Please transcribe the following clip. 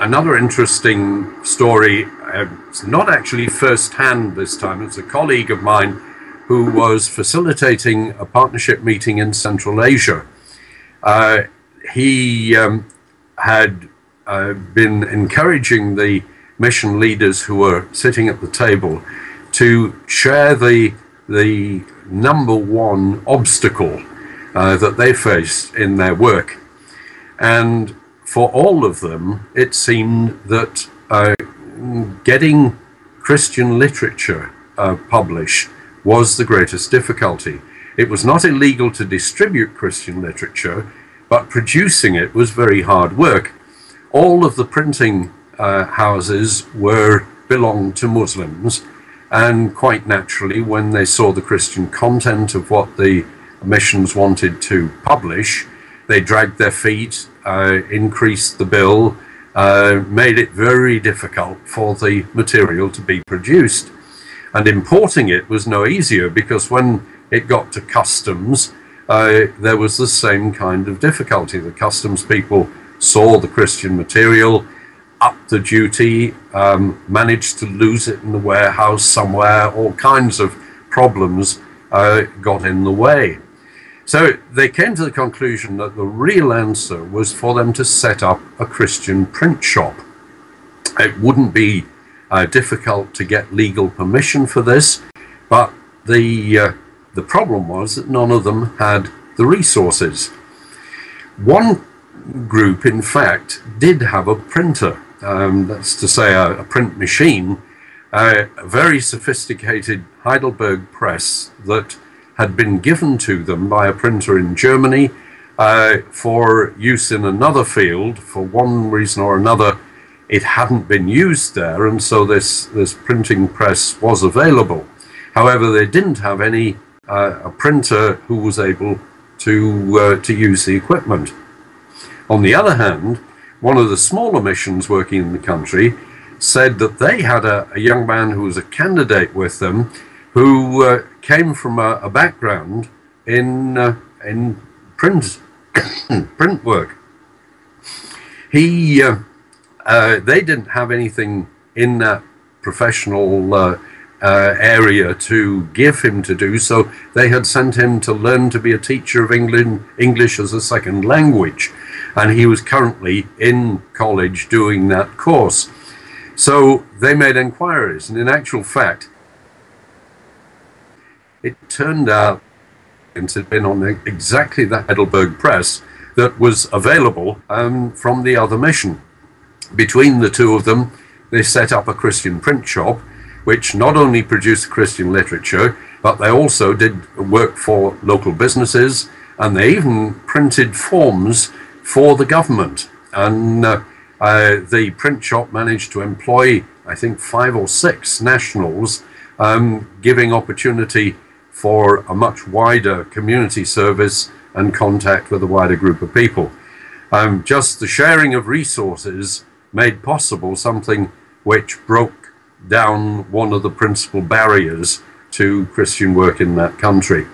Another interesting story, it's not actually first-hand this time, it's a colleague of mine who was facilitating a partnership meeting in Central Asia. He had been encouraging the mission leaders who were sitting at the table to share the number one obstacle that they faced in their work. And for all of them, it seemed that getting Christian literature published was the greatest difficulty. It was not illegal to distribute Christian literature, but producing it was very hard work. All of the printing houses belonged to Muslims, and quite naturally, when they saw the Christian content of what the missions wanted to publish, they dragged their feet, increased the bill, made it very difficult for the material to be produced. And importing it was no easier, because when it got to customs, there was the same kind of difficulty. The customs people saw the Christian material, upped the duty, managed to lose it in the warehouse somewhere, all kinds of problems got in the way. So they came to the conclusion that the real answer was for them to set up a Christian print shop. It wouldn't be difficult to get legal permission for this, but the problem was that none of them had the resources. One group, in fact, did have a printer, that's to say a print machine, a very sophisticated Heidelberg press that had been given to them by a printer in Germany for use in another field. For one reason or another, it hadn't been used there, and so this printing press was available. However, they didn't have a printer who was able to use the equipment. On the other hand, one of the smaller missions working in the country said that they had a young man who was a candidate with them, who came from a background in print print work. They didn't have anything in that professional area to give him to do, so they had sent him to learn to be a teacher of English as a second language, and he was currently in college doing that course. So they made inquiries, and in actual fact, it turned out it had been on exactly the Heidelberg press that was available from the other mission. Between the two of them, they set up a Christian print shop, which not only produced Christian literature, but they also did work for local businesses, and they even printed forms for the government. And the print shop managed to employ, I think, 5 or 6 nationals, giving opportunity for a much wider community service and contact with a wider group of people. Just the sharing of resources made possible something which broke down one of the principal barriers to Christian work in that country.